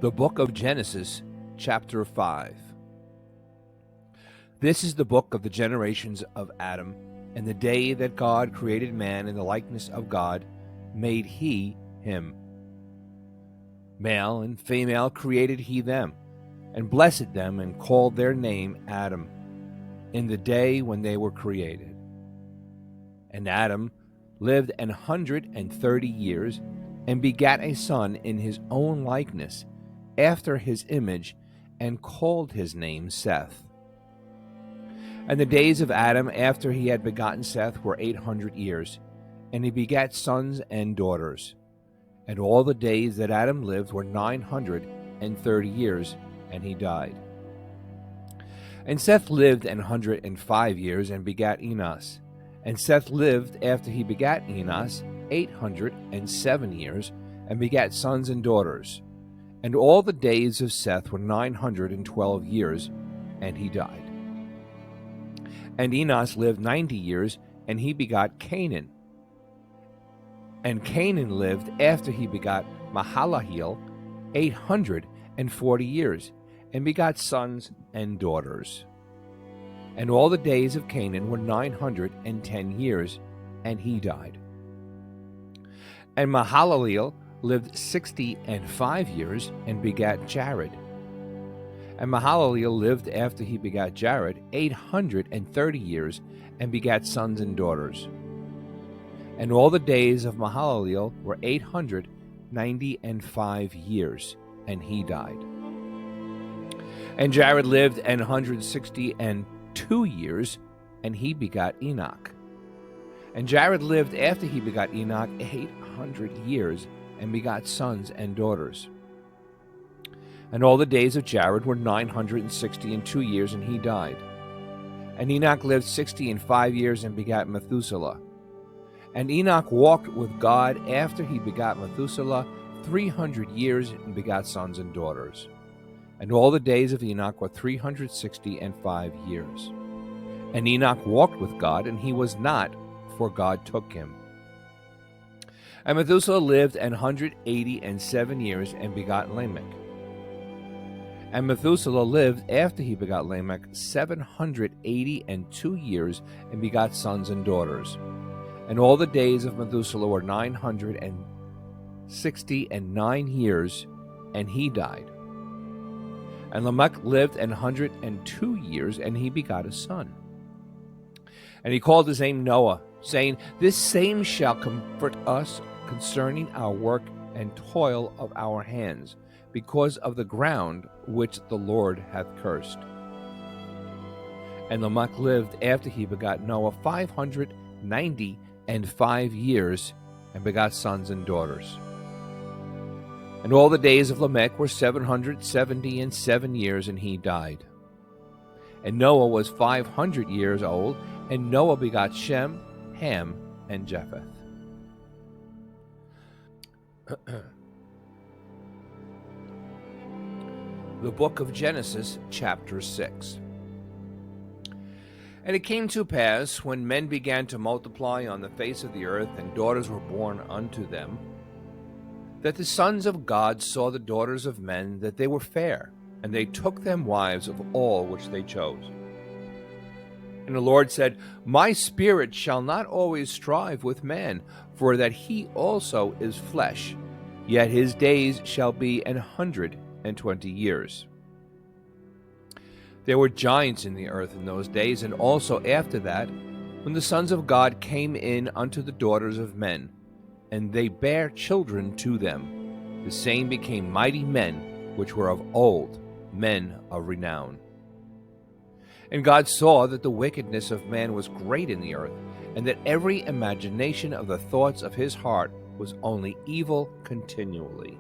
The book of Genesis, chapter 5. This is the book of the generations of Adam, and the day that God created man in the likeness of God, made he him. Male and female created he them, and blessed them, and called their name Adam, in the day when they were created. And Adam lived 130 years, and begat a son in his own likeness, after his image, and called his name Seth. And the days of Adam after he had begotten Seth were 800 years, and he begat sons and daughters. And all the days that Adam lived were 930 years, and he died. And Seth lived 105 years, and begat Enos. And Seth lived after he begat Enos 807 years, and begat sons and daughters. And all the days of Seth were 912 years, and he died. And Enos lived 90 years, and he begot Canaan. And Canaan lived after he begot Mahalalel 840 years, and begot sons and daughters. And all the days of Canaan were 910 years, and he died. And Mahalalel lived 65 years, and begat Jared. And Mahalalel lived after he begat Jared 830 years, and begat sons and daughters. And all the days of Mahalalel were 895 years, and he died. And Jared lived 162 years, and he begot Enoch. And Jared lived after he begot Enoch 800 years, and begot sons and daughters. And all the days of Jared were 962 years, and he died. And Enoch lived 65 years, and begat Methuselah. And Enoch walked with God after he begat Methuselah 300 years, and begat sons and daughters. And all the days of Enoch were 365 years. And Enoch walked with God, and he was not, for God took him. And Methuselah lived 187 years, and begot Lamech. And Methuselah lived after he begot Lamech 782 years, and begot sons and daughters. And all the days of Methuselah were 969 years, and he died. And Lamech lived 102 years, and he begot a son. And he called his name Noah, saying, This same shall comfort us concerning our work and toil of our hands, because of the ground which the Lord hath cursed. And Lamech lived after he begot Noah 595 years, and begot sons and daughters. And all the days of Lamech were 777 years, and he died. And Noah was 500 years old, and Noah begot Shem, Ham, and Japheth. The book of Genesis, chapter 6. And it came to pass, when men began to multiply on the face of the earth, and daughters were born unto them, that the sons of God saw the daughters of men, that they were fair, and they took them wives of all which they chose. And the Lord said, My spirit shall not always strive with man, for that he also is flesh, yet his days shall be 120 years. There were giants in the earth in those days, and also after that, when the sons of God came in unto the daughters of men, and they bare children to them. The same became mighty men, which were of old, men of renown. And God saw that the wickedness of man was great in the earth, and that every imagination of the thoughts of his heart was only evil continually.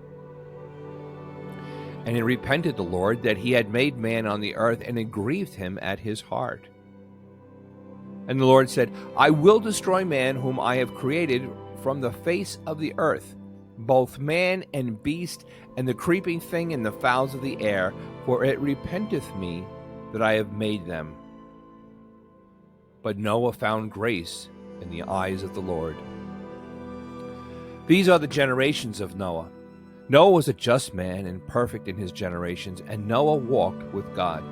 And it repented the Lord that he had made man on the earth, and it grieved him at his heart. And the Lord said, I will destroy man whom I have created from the face of the earth, both man and beast, and the creeping thing and the fowls of the air, for it repenteth me that I have made them. But Noah found grace in the eyes of the Lord. These are the generations of Noah. Noah was a just man and perfect in his generations, and Noah walked with God.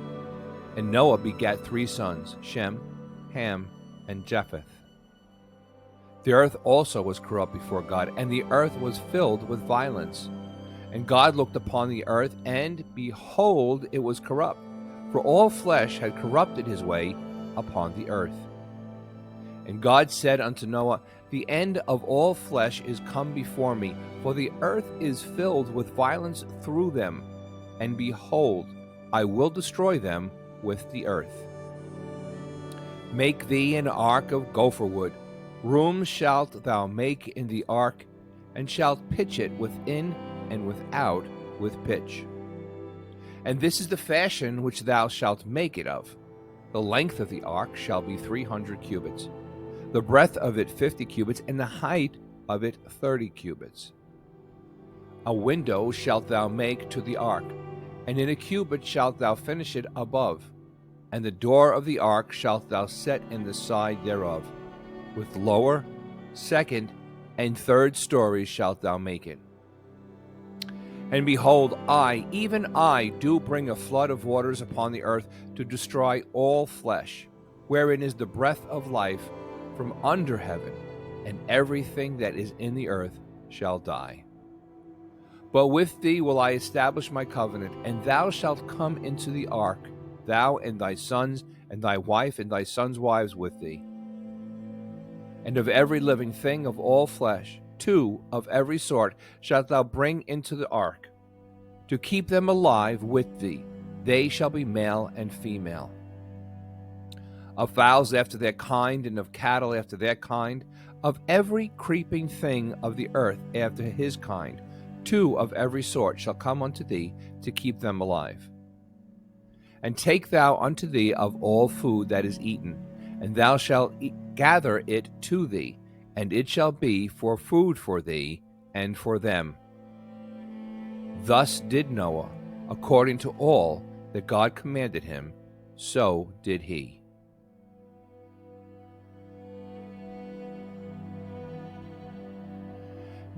And Noah begat 3 sons, Shem, Ham, and Japheth. The earth also was corrupt before God, and the earth was filled with violence. And God looked upon the earth, and behold, it was corrupt, for all flesh had corrupted his way upon the earth. And God said unto Noah, The end of all flesh is come before me, for the earth is filled with violence through them, and behold, I will destroy them with the earth. Make thee an ark of gopher wood. Rooms shalt thou make in the ark, and shalt pitch it within and without with pitch. And this is the fashion which thou shalt make it of. The length of the ark shall be 300 cubits, the breadth of it 50 cubits, and the height of it 30 cubits. A window shalt thou make to the ark, and in a cubit shalt thou finish it above. And the door of the ark shalt thou set in the side thereof. With lower, second, and third stories shalt thou make it. And behold, I, even I, do bring a flood of waters upon the earth to destroy all flesh, wherein is the breath of life from under heaven, and everything that is in the earth shall die. But with thee will I establish my covenant, and thou shalt come into the ark, thou and thy sons, and thy wife and thy sons' wives with thee. And of every living thing of all flesh, 2 of every sort shalt thou bring into the ark, to keep them alive with thee. They shall be male and female. Of fowls after their kind, and of cattle after their kind, of every creeping thing of the earth after his kind, 2 of every sort shall come unto thee, to keep them alive. And take thou unto thee of all food that is eaten, and thou shalt gather it to thee, and it shall be for food for thee and for them. Thus did Noah, according to all that God commanded him, so did he.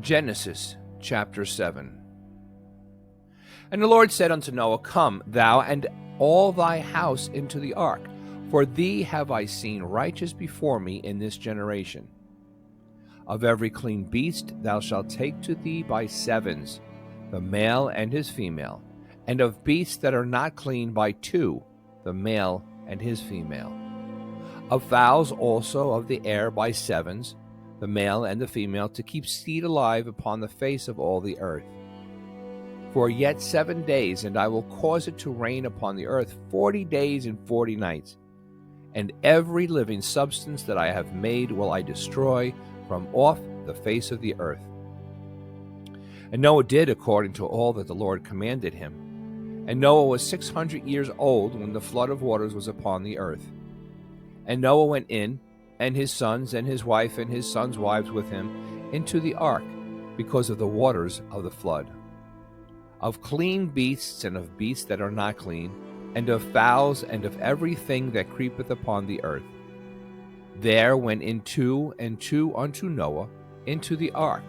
Genesis chapter 7. And the Lord said unto Noah, Come, thou and all thy house into the ark, for thee have I seen righteous before me in this generation. Of every clean beast thou shalt take to thee by 7s, the male and his female, and of beasts that are not clean by 2, the male and his female. Of fowls also of the air by 7s, the male and the female, to keep seed alive upon the face of all the earth. For yet 7 days, and I will cause it to rain upon the earth 40 days and 40 nights. And every living substance that I have made will I destroy from off the face of the earth. And Noah did according to all that the Lord commanded him. And Noah was 600 years old when the flood of waters was upon the earth. And Noah went in, and his sons and his wife and his sons' wives with him, into the ark, because of the waters of the flood. Of clean beasts and of beasts that are not clean, and of fowls and of everything that creepeth upon the earth. There went in 2 and 2 unto Noah into the ark,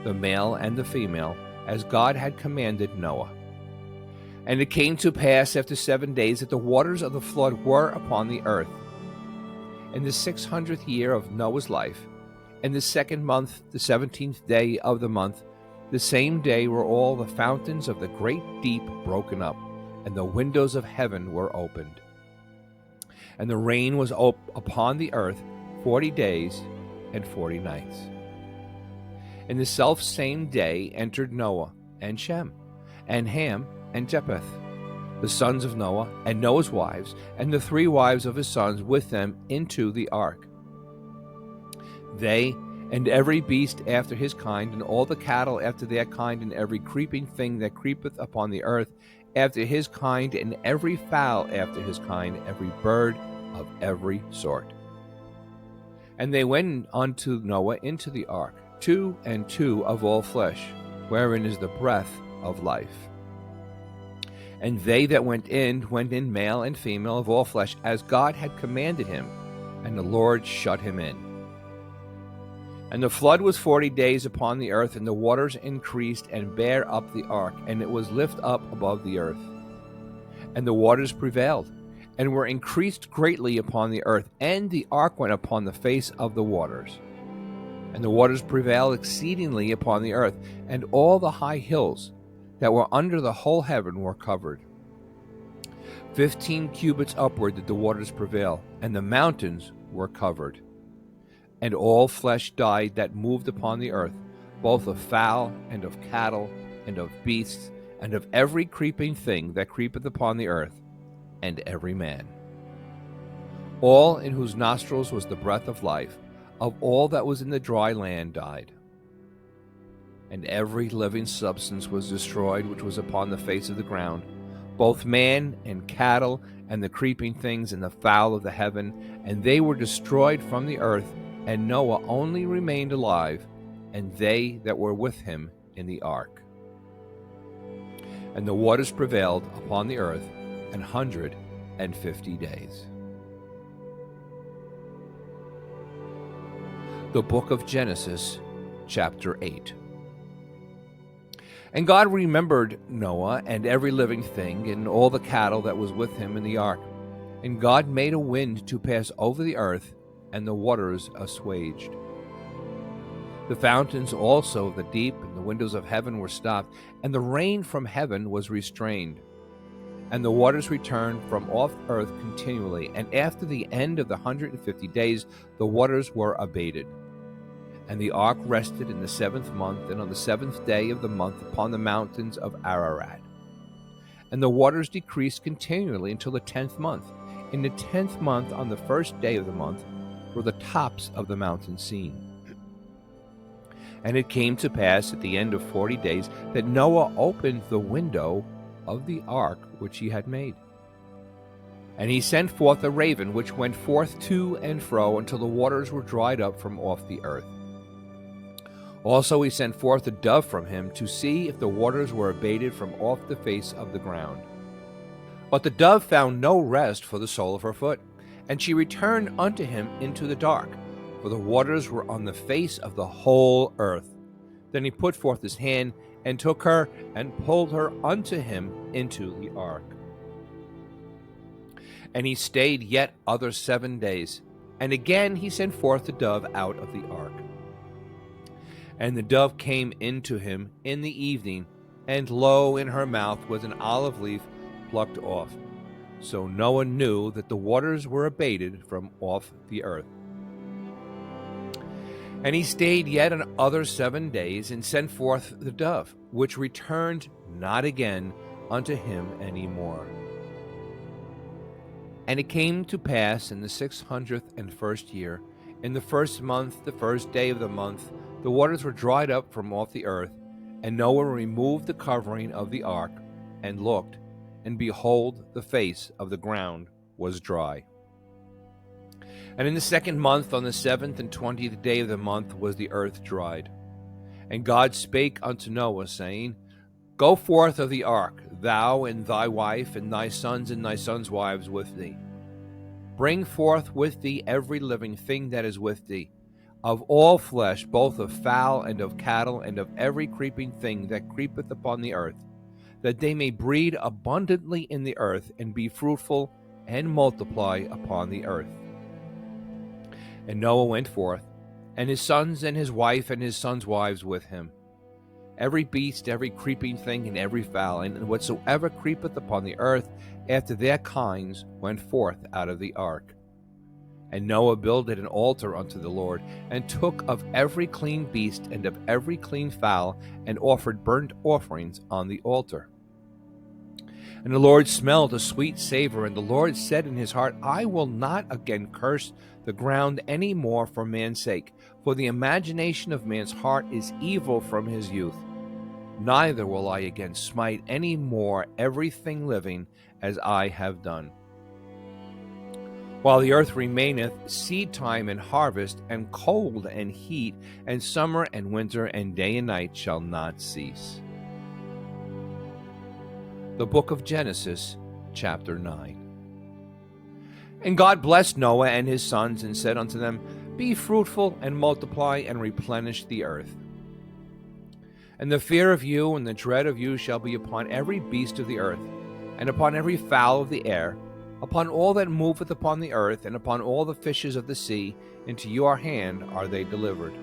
the male and the female, as God had commanded Noah. And it came to pass after 7 days that the waters of the flood were upon the earth. In the 600th year of Noah's life, in the 2nd month, the 17th day of the month, the same day were all the fountains of the great deep broken up, and the windows of heaven were opened. And the rain was upon the earth 40 days and 40 nights. In the selfsame day entered Noah, and Shem, and Ham, and Japheth, the sons of Noah, and Noah's wives, and the 3 wives of his sons with them into the ark. They and every beast after his kind, and all the cattle after their kind, and every creeping thing that creepeth upon the earth after his kind, and every fowl after his kind, every bird of every sort. And they went unto Noah into the ark, 2 and 2 of all flesh, wherein is the breath of life. And they that went in male and female of all flesh, as God had commanded him, and the Lord shut him in. And the flood was 40 days upon the earth, and the waters increased and bare up the ark, and it was lift up above the earth. And the waters prevailed, and were increased greatly upon the earth, and the ark went upon the face of the waters. And the waters prevailed exceedingly upon the earth, and all the high hills that were under the whole heaven were covered. 15 cubits upward did the waters prevail, and the mountains were covered. And all flesh died that moved upon the earth, both of fowl and of cattle and of beasts, and of every creeping thing that creepeth upon the earth, and every man. All in whose nostrils was the breath of life, of all that was in the dry land, died. And every living substance was destroyed which was upon the face of the ground, both man and cattle, and the creeping things, and the fowl of the heaven, and they were destroyed from the earth. And Noah only remained alive, and they that were with him in the ark. And the waters prevailed upon the earth 150 days. The book of Genesis, chapter 8. And God remembered Noah and every living thing, and all the cattle that was with him in the ark. And God made a wind to pass over the earth, and the waters assuaged. The fountains also of the deep and the windows of heaven were stopped, and the rain from heaven was restrained. And the waters returned from off earth continually, and after the end of the 150 days the waters were abated. And the ark rested in the 7th month, and on the 7th day of the month upon the mountains of Ararat. And the waters decreased continually until the 10th month. In the 10th month, on the 1st day of the month, were the tops of the mountains seen. And it came to pass at the end of 40 days that Noah opened the window of the ark which he had made. And he sent forth a raven, which went forth to and fro until the waters were dried up from off the earth. Also he sent forth a dove from him to see if the waters were abated from off the face of the ground. But the dove found no rest for the sole of her foot, and she returned unto him into the dark, for the waters were on the face of the whole earth. Then he put forth his hand, and took her, and pulled her unto him into the ark. And he stayed yet other 7 days, and again he sent forth the dove out of the ark. And the dove came into him in the evening, and lo, in her mouth was an olive leaf plucked off. So Noah knew that the waters were abated from off the earth. And he stayed yet other 7 days, and sent forth the dove, which returned not again unto him any more. And it came to pass in the 601st year, in the 1st month, the 1st day of the month, the waters were dried up from off the earth, and Noah removed the covering of the ark, and looked, and behold, the face of the ground was dry. And in the 2nd month, on the 7th and 20th day of the month, was the earth dried. And God spake unto Noah, saying, Go forth of the ark, thou and thy wife, and thy sons and thy sons' wives with thee. Bring forth with thee every living thing that is with thee, of all flesh, both of fowl and of cattle, and of every creeping thing that creepeth upon the earth, that they may breed abundantly in the earth, and be fruitful, and multiply upon the earth. And Noah went forth, and his sons and his wife and his sons' wives with him. Every beast, every creeping thing, and every fowl, and whatsoever creepeth upon the earth after their kinds, went forth out of the ark. And Noah builded an altar unto the Lord, and took of every clean beast and of every clean fowl, and offered burnt offerings on the altar. And the Lord smelled a sweet savor, and the Lord said in his heart, I will not again curse the ground any more for man's sake, for the imagination of man's heart is evil from his youth. Neither will I again smite any more everything living as I have done. While the earth remaineth, seed time and harvest, and cold and heat, and summer and winter, and day and night shall not cease. The book of Genesis, chapter 9. And God blessed Noah and his sons, and said unto them, Be fruitful and multiply and replenish the earth. And the fear of you and the dread of you shall be upon every beast of the earth, and upon every fowl of the air, upon all that moveth upon the earth, and upon all the fishes of the sea. Into your hand are they delivered.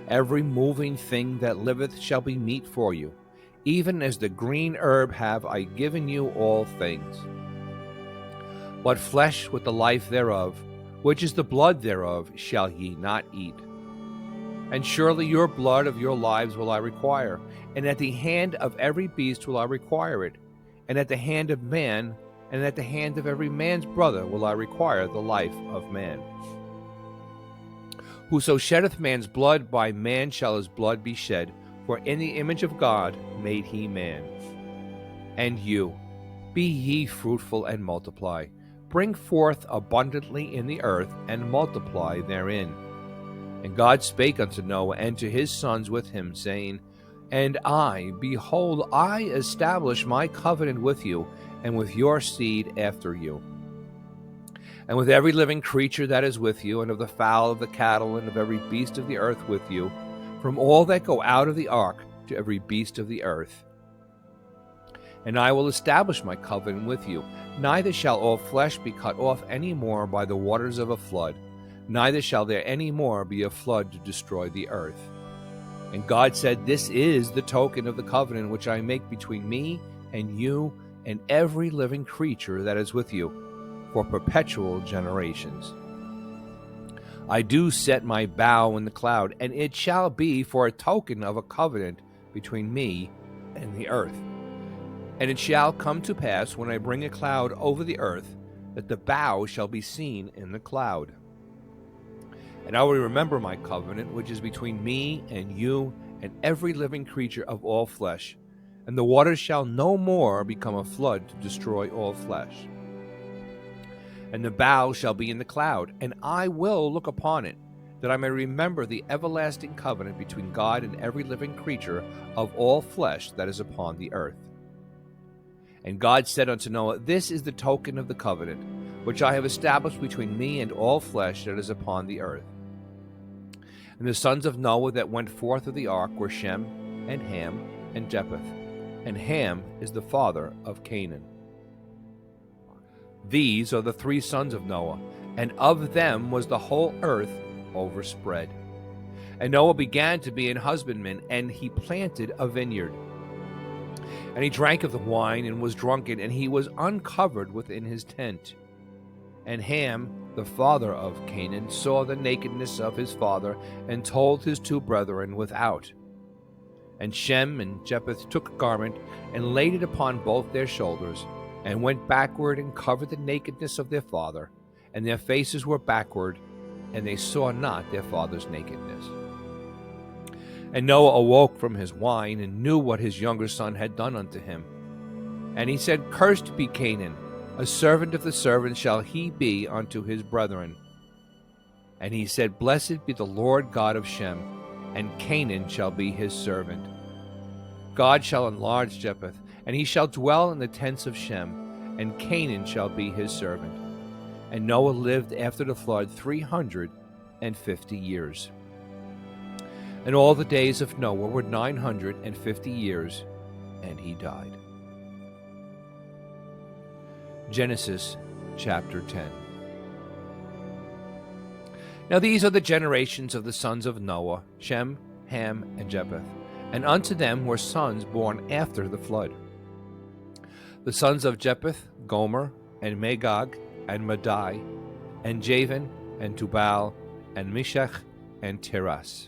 Every moving thing that liveth shall be meat for you. Even as the green herb have I given you all things. But flesh with the life thereof, which is the blood thereof, shall ye not eat. And surely your blood of your lives will I require, and at the hand of every beast will I require it, and at the hand of man, and at the hand of every man's brother will I require the life of man. Whoso sheddeth man's blood, by man shall his blood be shed, for in the image of God made he man. And you, be ye fruitful and multiply, bring forth abundantly in the earth, and multiply therein. And God spake unto Noah and to his sons with him, saying, And I, behold, I establish my covenant with you, and with your seed after you, and with every living creature that is with you, and of the fowl of the cattle, and of every beast of the earth with you, from all that go out of the ark to every beast of the earth. And I will establish my covenant with you. Neither shall all flesh be cut off any more by the waters of a flood, neither shall there any more be a flood to destroy the earth. And God said, This is the token of the covenant which I make between me and you and every living creature that is with you, for perpetual generations. I do set my bow in the cloud, and it shall be for a token of a covenant between me and the earth. And it shall come to pass, when I bring a cloud over the earth, that the bow shall be seen in the cloud. And I will remember my covenant, which is between me and you and every living creature of all flesh, and the waters shall no more become a flood to destroy all flesh. And the bow shall be in the cloud, and I will look upon it, that I may remember the everlasting covenant between God and every living creature of all flesh that is upon the earth. And God said unto Noah, This is the token of the covenant, which I have established between me and all flesh that is upon the earth. And the sons of Noah that went forth of the ark were Shem, and Ham, and Japheth. And Ham is the father of Canaan. These are the three sons of Noah, and of them was the whole earth overspread. And Noah began to be an husbandman, and he planted a vineyard. And he drank of the wine, and was drunken, and he was uncovered within his tent. And Ham, the father of Canaan, saw the nakedness of his father, and told his two brethren without. And Shem and Japheth took a garment, and laid it upon both their shoulders, and went backward, and covered the nakedness of their father, and their faces were backward, and they saw not their father's nakedness. And Noah awoke from his wine, and knew what his younger son had done unto him. And he said, Cursed be Canaan, a servant of the servant shall he be unto his brethren. And he said, Blessed be the Lord God of Shem, and Canaan shall be his servant. God shall enlarge Japheth, and he shall dwell in the tents of Shem, and Canaan shall be his servant. And Noah lived after the flood 350 years. And all the days of Noah were 950 years, and he died. Genesis chapter 10. Now these are the generations of the sons of Noah, Shem, Ham, and Japheth. And unto them were sons born after the flood. The sons of Japheth, Gomer, and Magog, and Madai, and Javan, and Tubal, and Meshech, and Tiras.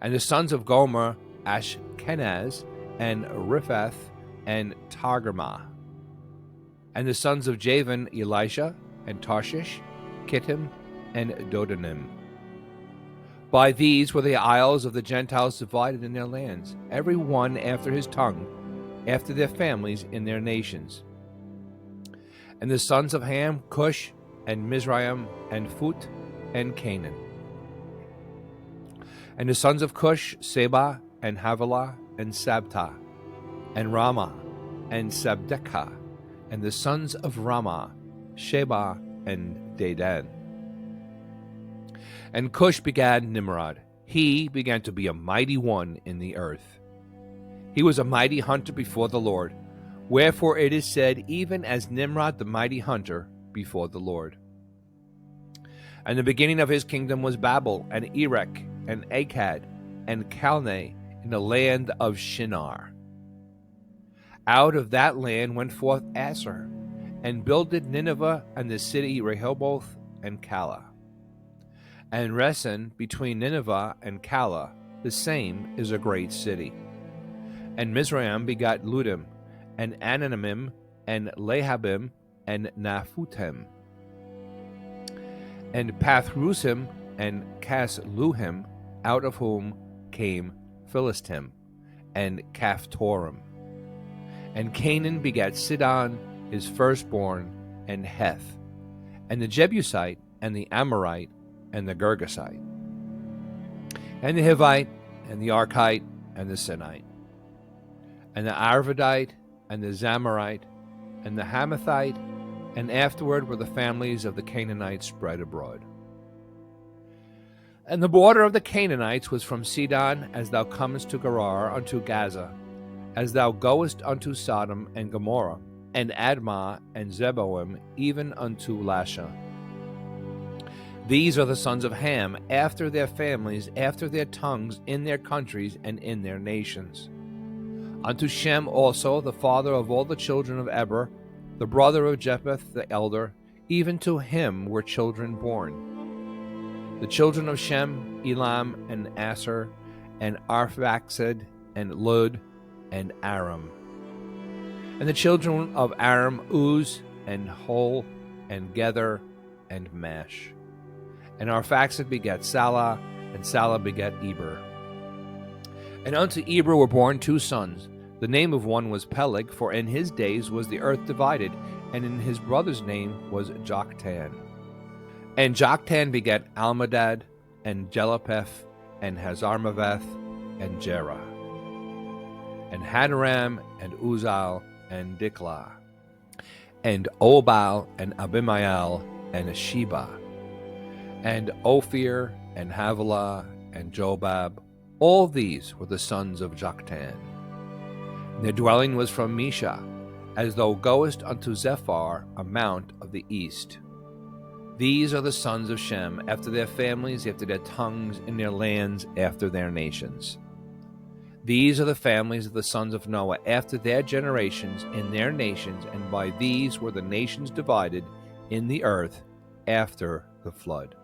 And the sons of Gomer, Ashkenaz, and Riphath, and Togarmah. And the sons of Javan, Elisha, and Tarshish, Kittim, and Dodanim. By these were the isles of the Gentiles divided in their lands, every one after his tongue, after their families in their nations. And the sons of Ham, Cush, and Mizraim, and Phut, and Canaan. And the sons of Cush, Seba, and Havilah, and Sabta, and Ramah, and Sabdekah. And the sons of Ramah, Sheba, and Dedan. And Cush begat Nimrod. He began to be a mighty one in the earth. He was a mighty hunter before the Lord. Wherefore it is said, even as Nimrod the mighty hunter before the Lord. And the beginning of his kingdom was Babel, and Erech, and Akkad, and Calneh, in the land of Shinar. Out of that land went forth Asher, and builded Nineveh, and the city Rehoboth, and Calah. And Resen between Nineveh and Calah, the same is a great city. And Mizraim begat Ludim, and Anamim, and Lehabim, and Naphutim, and Pathrusim, and Casluhim, out of whom came Philistim, and Caphtorim. And Canaan begat Sidon, his firstborn, and Heth, and the Jebusite, and the Amorite, and the Girgasite, and the Hivite, and the Archite, and the Sinite, and the Arvadite, and the Zamorite, and the Hamathite, and afterward were the families of the Canaanites spread abroad. And the border of the Canaanites was from Sidon, as thou comest to Gerar, unto Gaza, as thou goest unto Sodom and Gomorrah, and Admah, and Zeboim, even unto Lasha. These are the sons of Ham, after their families, after their tongues, in their countries, and in their nations. Unto Shem also, the father of all the children of Eber, the brother of Japheth the elder, even to him were children born. The children of Shem, Elam, and Asser, and Arphaxad, and Lud, and Aram. And the children of Aram, Uz, and Hol, and Gether, and Mash. And Arphaxad begat Salah, and Salah begat Eber. And unto Eber were born two sons. The name of one was Peleg, for in his days was the earth divided, and in his brother's name was Joktan. And Joktan begat Almadad, and Jelopheph, and Hazarmaveth, and Jerah, and Hadaram, and Uzal, and Diklah, and Obal, and Abimael, and Asheba, and Ophir, and Havilah, and Jobab. All these were the sons of Joktan. Their dwelling was from Mesha, as thou goest unto Zephar, a mount of the east. These are the sons of Shem, after their families, after their tongues, in their lands, after their nations. These are the families of the sons of Noah, after their generations, in their nations, and by these were the nations divided in the earth after the flood.